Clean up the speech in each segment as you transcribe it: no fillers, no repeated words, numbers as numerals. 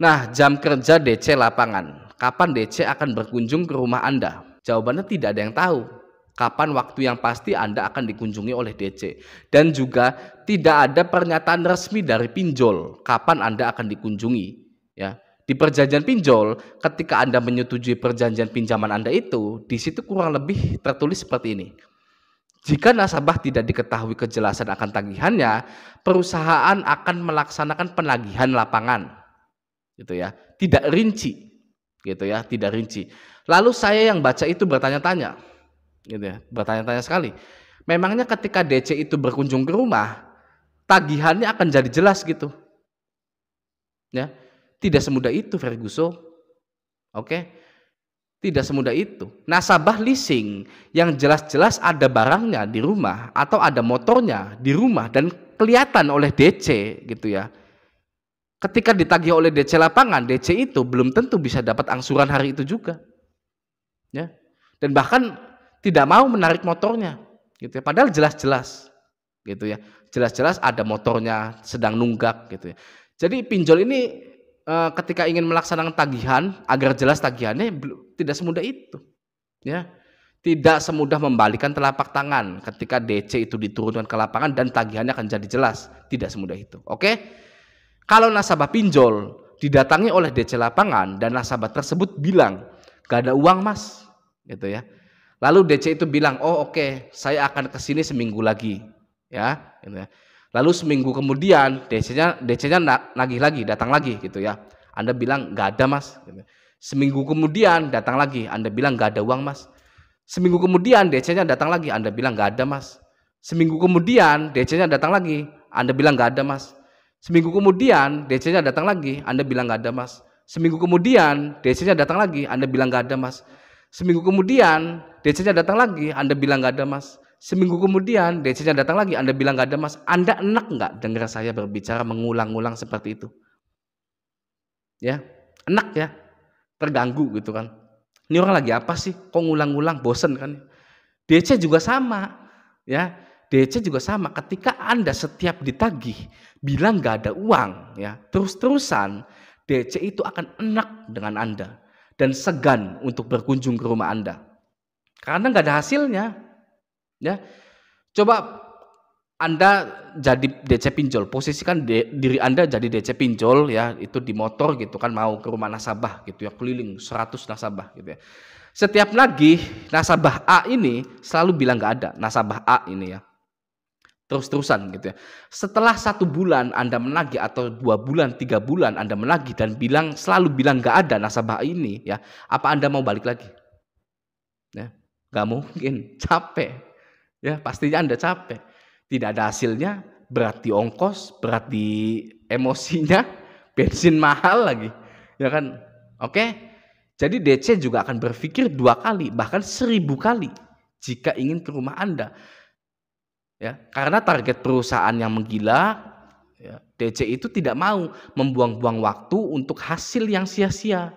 Nah, jam kerja DC lapangan. Kapan DC akan berkunjung ke rumah Anda? Jawabannya tidak ada yang tahu. Kapan waktu yang pasti Anda akan dikunjungi oleh DC. Dan juga tidak ada pernyataan resmi dari pinjol kapan Anda akan dikunjungi. Ya, di perjanjian pinjol, ketika Anda menyetujui perjanjian pinjaman Anda itu, di situ kurang lebih tertulis seperti ini. Jika nasabah tidak diketahui kejelasan akan tagihannya, perusahaan akan melaksanakan penagihan lapangan. Gitu ya, tidak rinci, gitu ya, tidak rinci. Lalu saya yang baca itu bertanya-tanya, gitu ya, bertanya-tanya sekali. Memangnya ketika DC itu berkunjung ke rumah, tagihannya akan jadi jelas gitu, ya? Tidak semudah itu, Ferguson. Oke, tidak semudah itu. Nasabah leasing yang jelas-jelas ada barangnya di rumah atau ada motornya di rumah dan kelihatan oleh DC, gitu ya. Ketika ditagih oleh DC lapangan, DC itu belum tentu bisa dapat angsuran hari itu juga, ya. Dan bahkan tidak mau menarik motornya, gitu ya. Padahal jelas-jelas, gitu ya. Jelas-jelas ada motornya sedang nunggak, gitu ya. Jadi pinjol ini ketika ingin melaksanakan tagihan agar jelas tagihannya tidak semudah itu, ya. Tidak semudah membalikan telapak tangan ketika DC itu diturunkan ke lapangan dan tagihannya akan jadi jelas, tidak semudah itu. Oke? Kalau nasabah pinjol didatangi oleh DC lapangan dan nasabah tersebut bilang, gak ada uang mas, gitu ya. Lalu DC itu bilang, oh oke, saya akan kesini seminggu lagi, ya. Gitu ya. Lalu seminggu kemudian DC-nya nagih lagi, datang lagi, gitu ya. Anda bilang gak ada mas. Gitu. Seminggu kemudian datang lagi, Anda bilang gak ada uang mas. Seminggu kemudian DC-nya datang lagi, Anda bilang gak ada mas. Seminggu kemudian DC-nya datang lagi, Anda bilang gak ada mas. Seminggu kemudian DC-nya datang lagi, Anda bilang nggak ada mas. Seminggu kemudian DC-nya datang lagi, Anda bilang nggak ada mas. Seminggu kemudian DC-nya datang lagi, Anda bilang nggak ada mas. Seminggu kemudian DC-nya datang lagi, Anda bilang nggak ada mas. Anda enak nggak dengar saya berbicara mengulang-ulang seperti itu? Ya, enak ya, terganggu gitu kan. Ini orang lagi apa sih? Kok ngulang-ngulang, bosen kan? DC juga sama, ya. DC juga sama. Ketika Anda setiap ditagih bilang nggak ada uang, ya, terus-terusan DC itu akan enak dengan Anda dan segan untuk berkunjung ke rumah Anda karena nggak ada hasilnya, ya. Coba Anda jadi DC pinjol, posisikan diri Anda jadi DC pinjol, ya, itu di motor gitu kan mau ke rumah nasabah gitu ya, keliling 100 nasabah gitu ya. Setiap nagih nasabah A ini selalu bilang nggak ada, nasabah A ini ya. Terus-terusan gitu ya. Setelah 1 bulan Anda menagih atau 2 bulan, 3 bulan Anda menagih dan selalu bilang nggak ada nasabah ini ya, apa Anda mau balik lagi? Ya, nggak mungkin, capek. Ya, pastinya Anda capek. Tidak ada hasilnya, berat di ongkos, berat di emosinya, bensin mahal lagi. Ya kan? Oke? Jadi DC juga akan berpikir 2 kali, bahkan 1000 kali jika ingin ke rumah Anda. Ya, karena target perusahaan yang menggila, ya, DC itu tidak mau membuang-buang waktu untuk hasil yang sia-sia.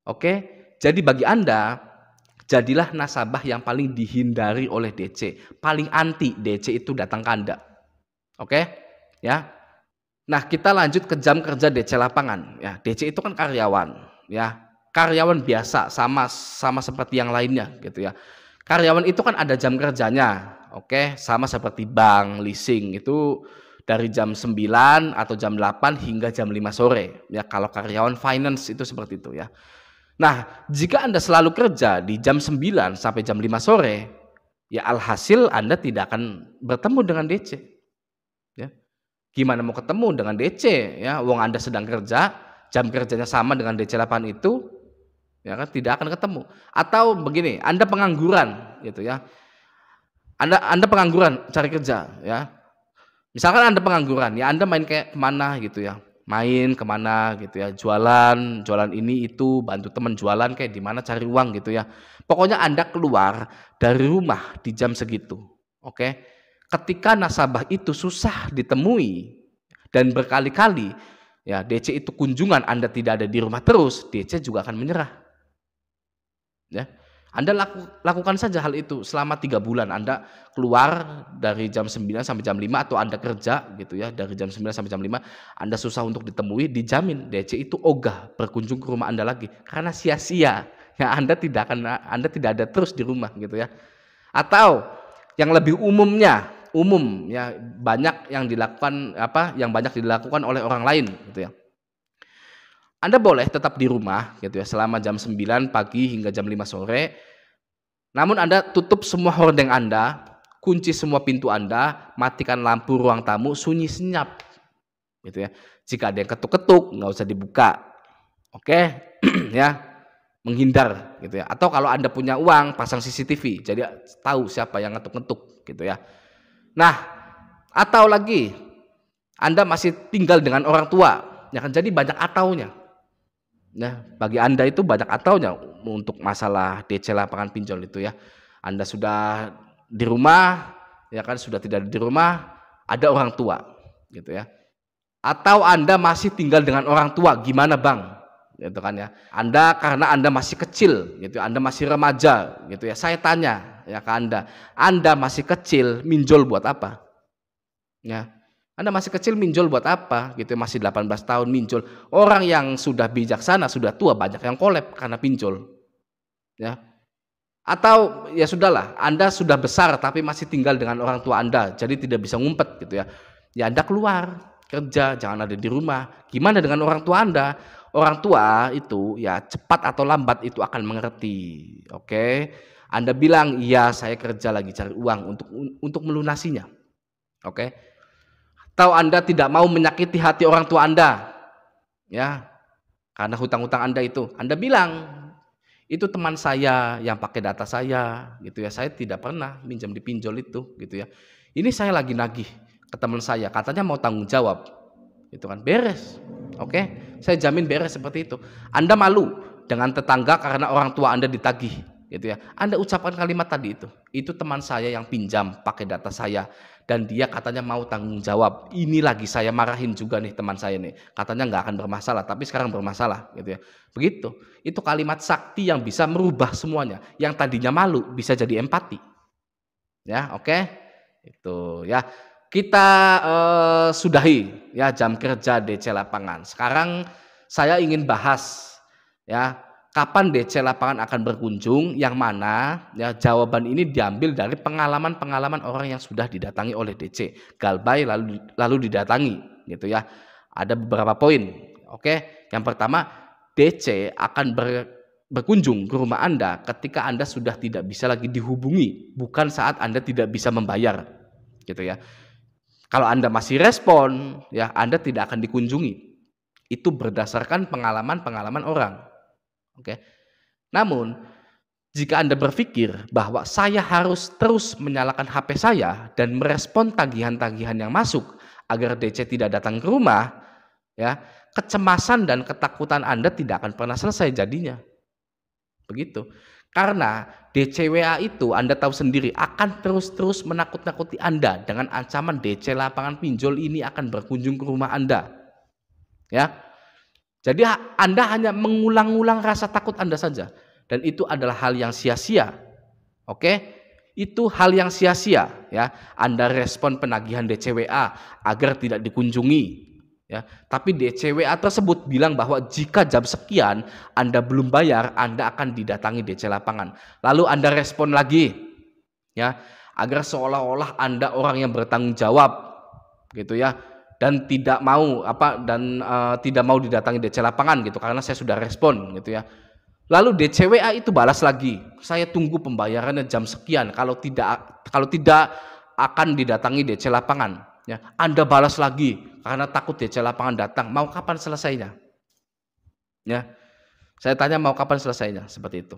Oke, jadi bagi Anda, jadilah nasabah yang paling dihindari oleh DC, paling anti DC itu datang ke Anda. Oke, ya. Nah, kita lanjut ke jam kerja DC lapangan. Ya, DC itu kan karyawan, ya, karyawan biasa sama seperti yang lainnya, gitu ya. Karyawan itu kan ada jam kerjanya. Oke, sama seperti bank, leasing itu dari jam 9 atau jam 8 hingga jam 5 sore. Ya, kalau karyawan finance itu seperti itu ya. Nah, jika Anda selalu kerja di jam 9 sampai jam 5 sore, ya alhasil Anda tidak akan bertemu dengan DC. Ya. Gimana mau ketemu dengan DC ya? Wong Anda sedang kerja, jam kerjanya sama dengan DC 8 itu, ya kan tidak akan ketemu. Atau begini, Anda pengangguran gitu ya. Anda pengangguran cari kerja ya. Misalkan Anda pengangguran ya, Anda main kayak kemana gitu ya. Main kemana gitu ya, jualan ini itu, bantu teman jualan kayak di mana cari uang gitu ya. Pokoknya Anda keluar dari rumah di jam segitu. Oke. Ketika nasabah itu susah ditemui dan berkali-kali ya DC itu kunjungan Anda tidak ada di rumah terus, DC juga akan menyerah. Ya. Anda lakukan saja hal itu selama 3 bulan. Anda keluar dari jam 9 sampai jam 5 atau Anda kerja gitu ya, dari jam 9 sampai jam 5, Anda susah untuk ditemui, dijamin DC itu ogah berkunjung ke rumah Anda lagi karena sia-sia. Ya Anda tidak ada terus di rumah gitu ya. Atau yang lebih umum ya, banyak yang dilakukan oleh orang lain gitu ya. Anda boleh tetap di rumah gitu ya selama jam 9 pagi hingga jam 5 sore. Namun Anda tutup semua hordeng Anda, kunci semua pintu Anda, matikan lampu ruang tamu, sunyi senyap. Gitu ya. Jika ada yang ketuk-ketuk, nggak usah dibuka. Oke? Ya. Menghindar gitu ya. Atau kalau Anda punya uang, pasang CCTV. Jadi tahu siapa yang ngetuk-ngetuk gitu ya. Nah, atau lagi Anda masih tinggal dengan orang tua, ya kan, jadi banyak ataunya. Nah, bagi Anda itu banyak ataunya untuk masalah DC lapangan pinjol itu ya. Anda sudah di rumah, ya kan, sudah tidak di rumah, ada orang tua, gitu ya. Atau Anda masih tinggal dengan orang tua, gimana Bang? Gitu kan ya. Karena Anda masih kecil, gitu, Anda masih remaja, gitu ya. Saya tanya ya ke Anda masih kecil, minjol buat apa? Ya. Anda masih kecil minjol buat apa gitu, masih 18 tahun minjol. Orang yang sudah bijaksana, sudah tua banyak yang kolab karena pinjol. Ya. Atau ya sudahlah, Anda sudah besar tapi masih tinggal dengan orang tua Anda, jadi tidak bisa ngumpet gitu ya. Ya Anda keluar, kerja, jangan ada di rumah. Gimana dengan orang tua Anda? Orang tua itu ya cepat atau lambat itu akan mengerti. Oke. Anda bilang, "Iya, saya kerja lagi cari uang untuk melunasinya." Oke. Atau Anda tidak mau menyakiti hati orang tua Anda, ya, karena hutang-hutang Anda itu. Anda bilang, itu teman saya yang pakai data saya, gitu ya. Saya tidak pernah minjam di pinjol itu, gitu ya. Ini saya lagi nagih ke teman saya, katanya mau tanggung jawab, gitu kan. Beres, oke? Saya jamin beres seperti itu. Anda malu dengan tetangga karena orang tua Anda ditagih, gitu ya. Anda ucapkan kalimat tadi itu teman saya yang pinjam pakai data saya. Dan dia katanya mau tanggung jawab. Ini lagi saya marahin juga nih teman saya nih. Katanya nggak akan bermasalah, tapi sekarang bermasalah, gitu ya. Begitu. Itu kalimat sakti yang bisa merubah semuanya. Yang tadinya malu bisa jadi empati. Ya, oke? Itu ya. Kita sudahi ya jam kerja DC lapangan. Sekarang saya ingin bahas ya, kapan DC lapangan akan berkunjung, yang mana ya jawaban ini diambil dari pengalaman-pengalaman orang yang sudah didatangi oleh DC. Galbay lalu didatangi gitu ya. Ada beberapa poin. Oke, yang pertama, DC akan berkunjung ke rumah Anda ketika Anda sudah tidak bisa lagi dihubungi, bukan saat Anda tidak bisa membayar. Gitu ya. Kalau Anda masih respon, ya Anda tidak akan dikunjungi. Itu berdasarkan pengalaman-pengalaman orang. Oke. Namun, jika Anda berpikir bahwa saya harus terus menyalakan HP saya dan merespon tagihan-tagihan yang masuk agar DC tidak datang ke rumah, ya, kecemasan dan ketakutan Anda tidak akan pernah selesai jadinya. Begitu. Karena DCWA itu Anda tahu sendiri akan terus-terus menakut-nakuti Anda dengan ancaman DC lapangan pinjol ini akan berkunjung ke rumah Anda. Ya. Jadi Anda hanya mengulang-ulang rasa takut Anda saja. Dan itu adalah hal yang sia-sia. Oke? Itu hal yang sia-sia ya. Anda respon penagihan DCWA agar tidak dikunjungi. Ya, tapi DCWA tersebut bilang bahwa jika jam sekian Anda belum bayar, Anda akan didatangi DC lapangan. Lalu Anda respon lagi, ya, agar seolah-olah Anda orang yang bertanggung jawab, gitu ya, dan tidak mau tidak mau didatangi DC lapangan gitu karena saya sudah respon, gitu ya. Lalu DCWA itu balas lagi, saya tunggu pembayarannya jam sekian. Kalau tidak akan didatangi DC lapangan. Ya, Anda balas lagi karena takut DC lapangan datang. Mau kapan selesainya? Ya, saya tanya mau kapan selesainya? Seperti itu.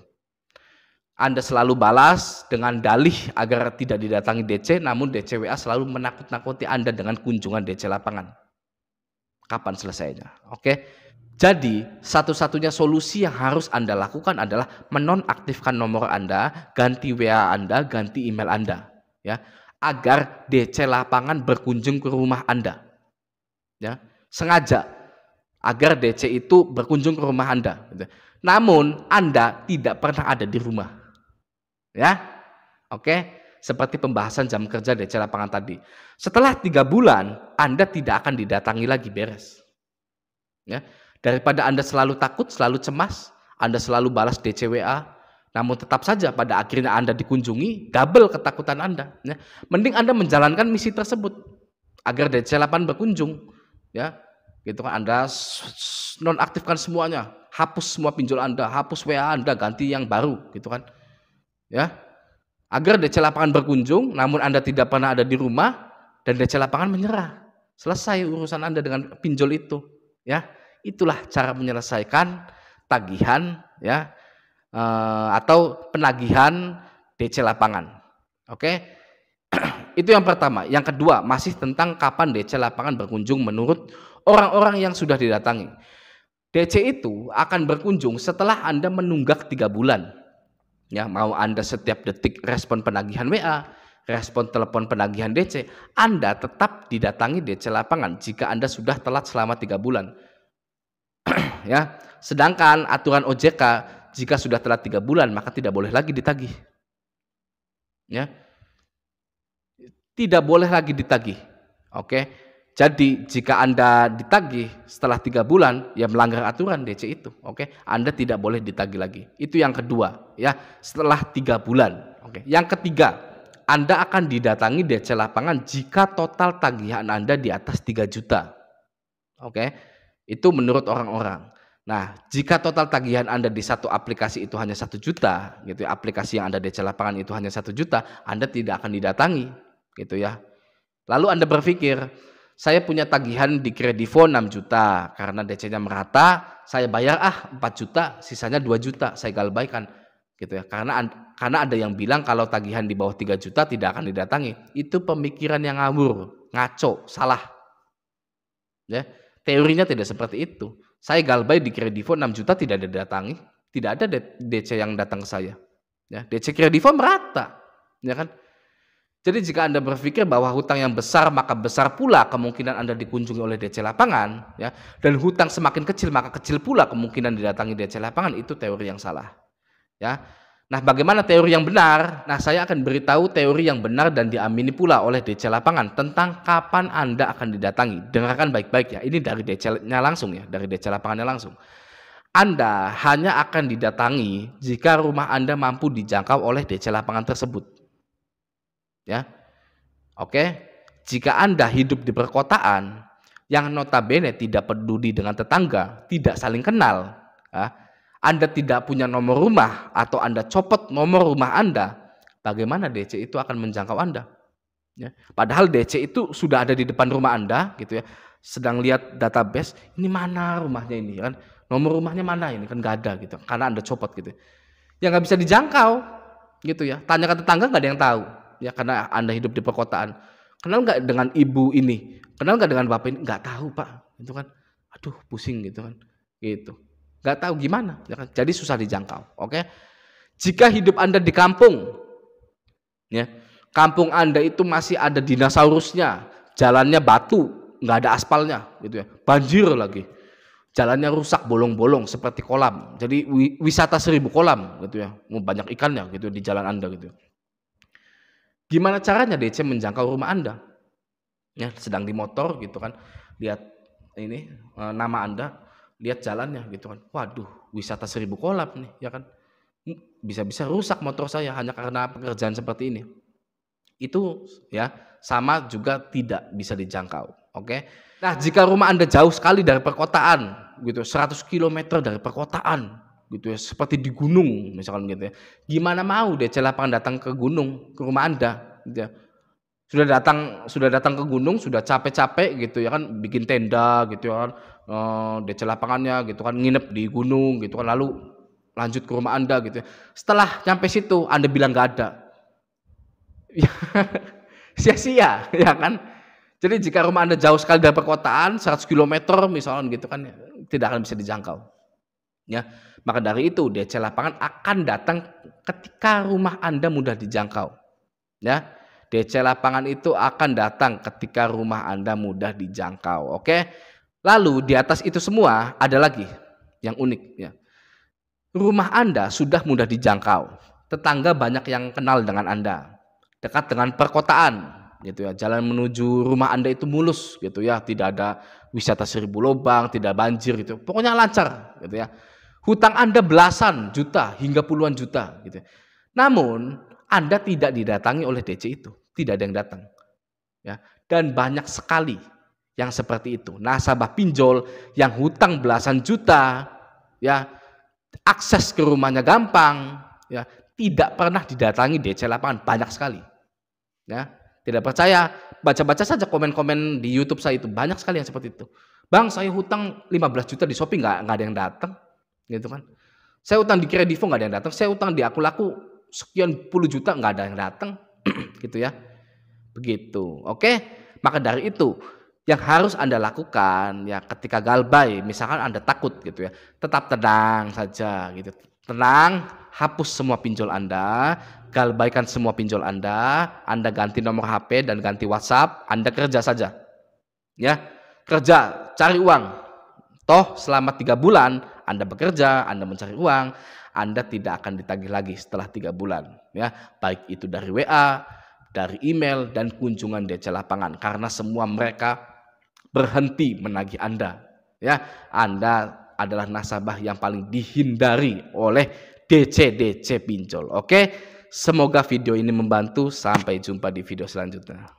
Anda selalu balas dengan dalih agar tidak didatangi DC, namun DCWA selalu menakut-nakuti Anda dengan kunjungan DC lapangan. Kapan selesainya? Oke. Jadi, satu-satunya solusi yang harus Anda lakukan adalah menonaktifkan nomor Anda, ganti WA Anda, ganti email Anda, ya, agar DC lapangan berkunjung ke rumah Anda. Ya, sengaja agar DC itu berkunjung ke rumah Anda. Namun Anda tidak pernah ada di rumah. Ya, oke. Seperti pembahasan jam kerja DC lapangan tadi. Setelah 3 bulan, Anda tidak akan didatangi lagi, beres. Ya, daripada Anda selalu takut, selalu cemas, Anda selalu balas DC WA, namun tetap saja pada akhirnya Anda dikunjungi, double ketakutan Anda. Ya. Mending Anda menjalankan misi tersebut agar DC lapangan berkunjung. Ya, gitu kan, Anda nonaktifkan semuanya, hapus semua pinjol Anda, hapus WA Anda, ganti yang baru, gitu kan. Ya. Agar DC lapangan berkunjung, namun Anda tidak pernah ada di rumah, dan DC lapangan menyerah. Selesai urusan Anda dengan pinjol itu. Ya, itulah cara menyelesaikan tagihan, ya, atau penagihan DC lapangan. Oke, itu yang pertama. Yang kedua, masih tentang kapan DC lapangan berkunjung menurut orang-orang yang sudah didatangi. DC itu akan berkunjung setelah Anda menunggak 3 bulan. Ya, mau Anda setiap detik respon penagihan WA, respon telepon penagihan DC, Anda tetap didatangi DC lapangan jika Anda sudah telat selama 3 bulan. Ya, sedangkan aturan OJK, jika sudah telat 3 bulan maka tidak boleh lagi ditagih. Ya, tidak boleh lagi ditagih. Oke. Jadi jika Anda ditagih setelah 3 bulan, ya melanggar aturan DC itu. Oke, Anda tidak boleh ditagih lagi. Itu yang kedua, ya, setelah 3 bulan. Oke. Yang ketiga, Anda akan didatangi DC lapangan jika total tagihan Anda di atas 3 juta. Oke, itu menurut orang-orang. Nah, jika total tagihan Anda di satu aplikasi itu hanya 1 juta, gitu ya, aplikasi yang Anda DC lapangan itu hanya 1 juta, Anda tidak akan didatangi, gitu ya. Lalu Anda berpikir, saya punya tagihan di Kredivo 6 juta, karena DC-nya merata, saya bayar 4 juta, sisanya 2 juta, saya galbaikan, gitu ya. Karena ada yang bilang kalau tagihan di bawah 3 juta tidak akan didatangi. Itu pemikiran yang ngawur, ngaco, salah. Ya, teorinya tidak seperti itu. Saya galbay di Kredivo 6 juta tidak didatangi, tidak ada DC yang datang ke saya. Ya, DC Kredivo merata, ya kan? Jadi jika Anda berpikir bahwa hutang yang besar maka besar pula kemungkinan Anda dikunjungi oleh DC lapangan, ya, dan hutang semakin kecil maka kecil pula kemungkinan didatangi DC lapangan, itu teori yang salah. Ya. Nah, bagaimana teori yang benar? Nah, saya akan beritahu teori yang benar dan diamini pula oleh DC lapangan tentang kapan Anda akan didatangi. Dengarkan baik-baik ya. Ini dari DC-nya langsung ya, dari DC lapangannya langsung. Anda hanya akan didatangi jika rumah Anda mampu dijangkau oleh DC lapangan tersebut. Ya, oke. Jika Anda hidup di perkotaan yang notabene tidak peduli dengan tetangga, tidak saling kenal, ya, Anda tidak punya nomor rumah atau Anda copot nomor rumah Anda, bagaimana DC itu akan menjangkau Anda? Ya, padahal DC itu sudah ada di depan rumah Anda, gitu ya, sedang lihat database, ini mana rumahnya ini, kan? Nomor rumahnya mana ini, kan nggak ada, gitu, karena Anda copot, gitu. Ya nggak bisa dijangkau, gitu ya. Tanya ke tetangga nggak ada yang tahu. Ya, karena Anda hidup di perkotaan. Kenal nggak dengan ibu ini? Kenal nggak dengan bapak ini? Nggak tahu, Pak. Itu kan, aduh, pusing gitu kan. Gitu. Nggak tahu gimana. Ya kan? Jadi susah dijangkau. Oke. Jika hidup Anda di kampung, ya, kampung Anda itu masih ada dinosaurusnya, jalannya batu, nggak ada aspalnya, gitu ya. Banjir lagi. Jalannya rusak, bolong-bolong seperti kolam. Jadi wisata 1000 kolam, gitu ya. Banyak ikannya gitu di jalan Anda, gitu. Gimana caranya DC menjangkau rumah Anda? Ya, sedang di motor gitu kan, lihat ini nama Anda, lihat jalannya gitu kan. Waduh, wisata 1000 kolam nih, ya kan. Bisa-bisa rusak motor saya hanya karena pekerjaan seperti ini. Itu ya, sama juga tidak bisa dijangkau. Oke. Nah, jika rumah Anda jauh sekali dari perkotaan gitu, 100 km dari perkotaan, gitu ya, seperti di gunung misalkan gitu ya. Gimana mau DC lapangan datang ke gunung, ke rumah Anda, gitu ya. Sudah datang ke gunung, sudah capek-capek gitu ya kan, bikin tenda gitu ya kan, DC lapangannya gitu kan, nginep di gunung gitu kan, lalu lanjut ke rumah Anda gitu ya. Setelah nyampe situ Anda bilang nggak ada, sia-sia ya kan. Jadi jika rumah Anda jauh sekali dari perkotaan 100 km misalkan gitu kan, tidak akan bisa dijangkau. Ya, maka dari itu DC lapangan akan datang ketika rumah Anda mudah dijangkau. Ya, DC lapangan itu akan datang ketika rumah Anda mudah dijangkau. Oke. Lalu di atas itu semua ada lagi yang unik ya. Rumah Anda sudah mudah dijangkau, tetangga banyak yang kenal dengan Anda, dekat dengan perkotaan, gitu ya. Jalan menuju rumah Anda itu mulus, gitu ya. Tidak ada wisata 1000 lubang, tidak banjir, gitu. Pokoknya lancar, gitu ya. Hutang Anda belasan juta hingga puluhan juta, gitu. Namun Anda tidak didatangi oleh DC itu, tidak ada yang datang, ya. Dan banyak sekali yang seperti itu. Nasabah pinjol yang hutang belasan juta, ya, akses ke rumahnya gampang, ya, tidak pernah didatangi DC lapangan, banyak sekali. Ya, tidak percaya, baca-baca saja komen-komen di YouTube saya itu, banyak sekali yang seperti itu. Bang, saya hutang 15 juta di Shopee, nggak ada yang datang, gitu kan. Saya hutang di Kredivo, nggak ada yang datang. Saya hutang di Aku-Laku sekian puluh juta, nggak ada yang datang, gitu ya. Begitu, oke. Maka dari itu, yang harus Anda lakukan ya ketika galbay, misalkan Anda takut gitu ya, tetap tenang saja gitu. Tenang, hapus semua pinjol Anda, galbaikan semua pinjol Anda ganti nomor HP dan ganti WhatsApp, Anda kerja saja. Ya, kerja, cari uang. Toh selama 3 bulan Anda bekerja, Anda mencari uang, Anda tidak akan ditagih lagi setelah 3 bulan ya, baik itu dari WA, dari email dan kunjungan DC lapangan, karena semua mereka berhenti menagih Anda. Ya, Anda adalah nasabah yang paling dihindari oleh DC pinjol. Oke, semoga video ini membantu. Sampai jumpa di video selanjutnya.